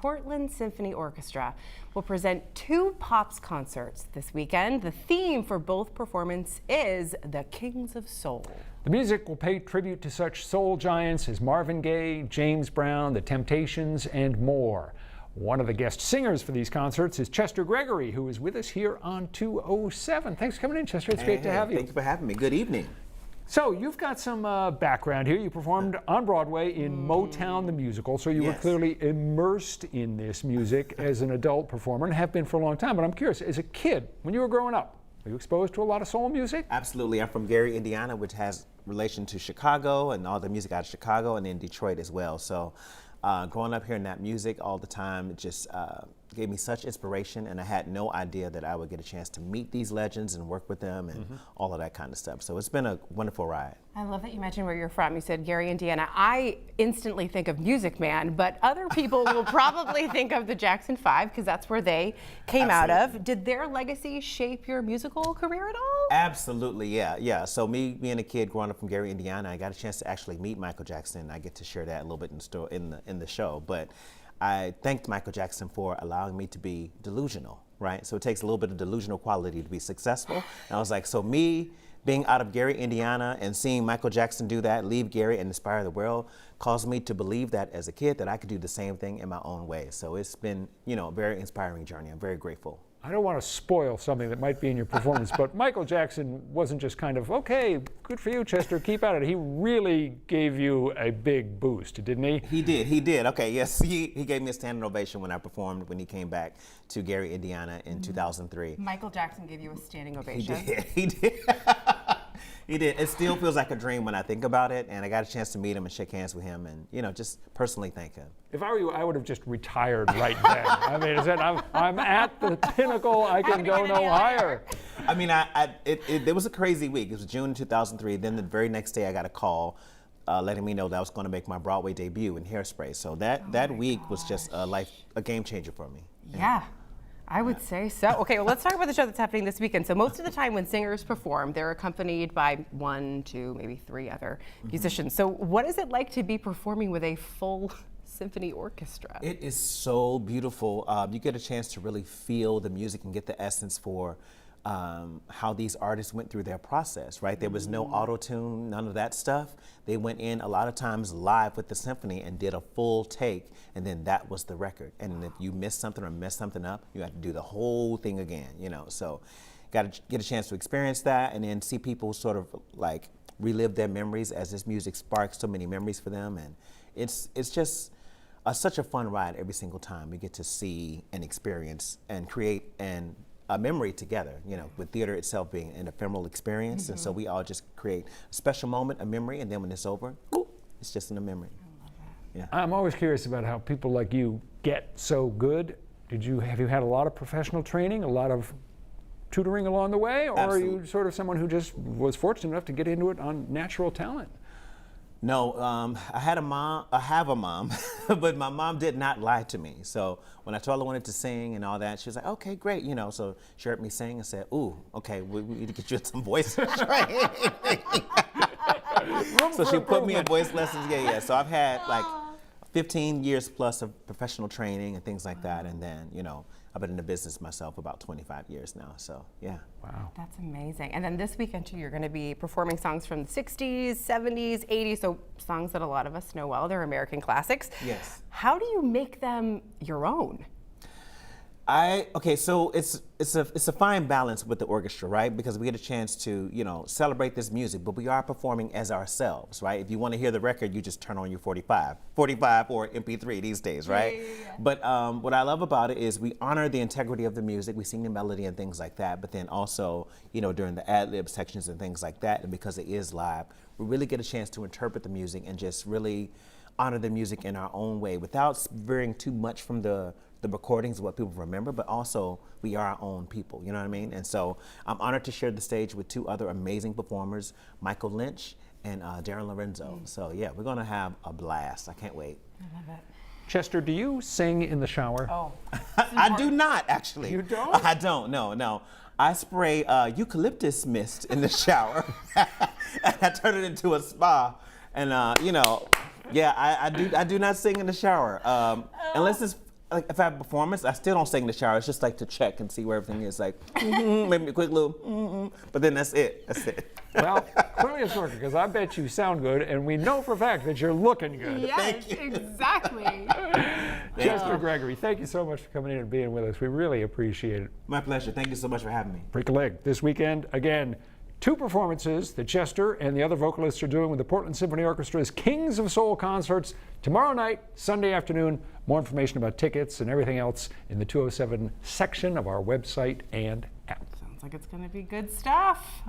Portland Symphony Orchestra will present two Pops concerts this weekend. The theme for both performances is the Kings of Soul. The music will pay tribute to such soul giants as Marvin Gaye, James Brown, The Temptations, and more. One of the guest singers for these concerts is Chester Gregory, who is with us here on 207. Thanks for coming in, Chester. It's great to have you. Thank you for having me. Good evening. So you've got some background here. You performed on Broadway in Motown the musical, so you were clearly immersed in this music as an adult performer and have been for a long time. But I'm curious, as a kid, when you were growing up, were you exposed to a lot of soul music? Absolutely. I'm from Gary, Indiana, which has relation to Chicago and all the music out of Chicago, and then Detroit as well. So growing up hearing that music all the time, it just gave me such inspiration, and I had no idea that I would get a chance to meet these legends and work with them and all of that kind of stuff. So it's been a wonderful ride. I love that you mentioned where you're from. You said Gary, Indiana. I instantly think of Music Man, but other people will probably think of the Jackson 5 because that's where they came out of. Did their legacy shape your musical career at all? Absolutely, yeah. So me being a kid growing up from Gary, Indiana, I got a chance to actually meet Michael Jackson. I get to share that a little bit in the show, but I thanked Michael Jackson for allowing me to be delusional, right? So it takes a little bit of delusional quality to be successful. And I was like, so me being out of Gary, Indiana, and seeing Michael Jackson do that, leave Gary and inspire the world, caused me to believe that as a kid that I could do the same thing in my own way. So it's been, a very inspiring journey. I'm very grateful. I don't want to spoil something that might be in your performance, but Michael Jackson wasn't just kind of, okay, good for you, Chester, keep at it. He really gave you a big boost, didn't he? He did. Okay, yes, he gave me a standing ovation when I performed when he came back to Gary, Indiana in 2003. Michael Jackson gave you a standing ovation. He did. He did. It still feels like a dream when I think about it, and I got a chance to meet him and shake hands with him and, just personally thank him. If I were you, I would have just retired right then. I mean, I'm at the pinnacle. I can go no higher. I mean, it was a crazy week. It was June 2003. Then the very next day, I got a call letting me know that I was going to make my Broadway debut in Hairspray. So that week was just a game changer for me. Yeah. I would say so. Okay, well, let's talk about the show that's happening this weekend. So most of the time when singers perform, they're accompanied by 1, 2, maybe 3 other musicians. So what is it like to be performing with a full symphony orchestra? It is so beautiful. You get a chance to really feel the music and get the essence for how these artists went through their process, right? There was no auto-tune, none of that stuff. They went in a lot of times live with the symphony and did a full take, and then that was the record. And if you missed something or messed something up, you have to do the whole thing again, So got to get a chance to experience that and then see people sort of like relive their memories as this music sparks so many memories for them. And it's just such a fun ride every single time. We get to see and experience and create a memory together, with theater itself being an ephemeral experience. And so we all just create a special moment, a memory, and then when it's over, it's just in a memory. I love that. Yeah. I'm always curious about how people like you get so good. Have you had a lot of professional training, a lot of tutoring along the way, or Absolutely. are you sort of someone who just was fortunate enough to get into it on natural talent? No, I have a mom, but my mom did not lie to me. So when I told her I wanted to sing and all that, she was like, okay, great, So she heard me sing and said, ooh, okay, we need to get you some voice training. So she put me in voice lessons, So I've had like 15 years plus of professional training and things like that. And then, I've been in the business myself about 25 years now, so yeah. Wow. That's amazing. And then this weekend too, you're going to be performing songs from the 60s, 70s, 80s, so songs that a lot of us know well. They're American classics. Yes. How do you make them your own? So it's a fine balance with the orchestra, right? Because we get a chance to, celebrate this music, but we are performing as ourselves, right? If you want to hear the record, you just turn on your 45 or MP3 these days, right? Yeah. But what I love about it is we honor the integrity of the music, we sing the melody and things like that, but then also, during the ad-lib sections and things like that, and because it is live, we really get a chance to interpret the music and just really honor the music in our own way without veering too much from the recordings of what people remember, but also we are our own people, you know what I mean? And so I'm honored to share the stage with 2 other amazing performers, Michael Lynch and Darren Lorenzo. So yeah, we're gonna have a blast. I can't wait. I love it. Chester, do you sing in the shower? Oh. I do not, actually. You don't? I don't, no. I spray eucalyptus mist in the shower, and I turn it into a spa, and I do not sing in the shower, unless it's like if I have a performance, I still don't sing in the shower. It's just like to check and see where everything is. Like, maybe a quick little, but then that's it. That's it. Well, clearly it's working because I bet you sound good, and we know for a fact that you're looking good. Yes, exactly. Chester Gregory, thank you so much for coming in and being with us. We really appreciate it. My pleasure. Thank you so much for having me. Break a leg this weekend. Again, 2 performances that Chester and the other vocalists are doing with the Portland Symphony Orchestra's Kings of Soul concerts tomorrow night, Sunday afternoon. More information about tickets and everything else in the 207 section of our website and app. Sounds like it's going to be good stuff.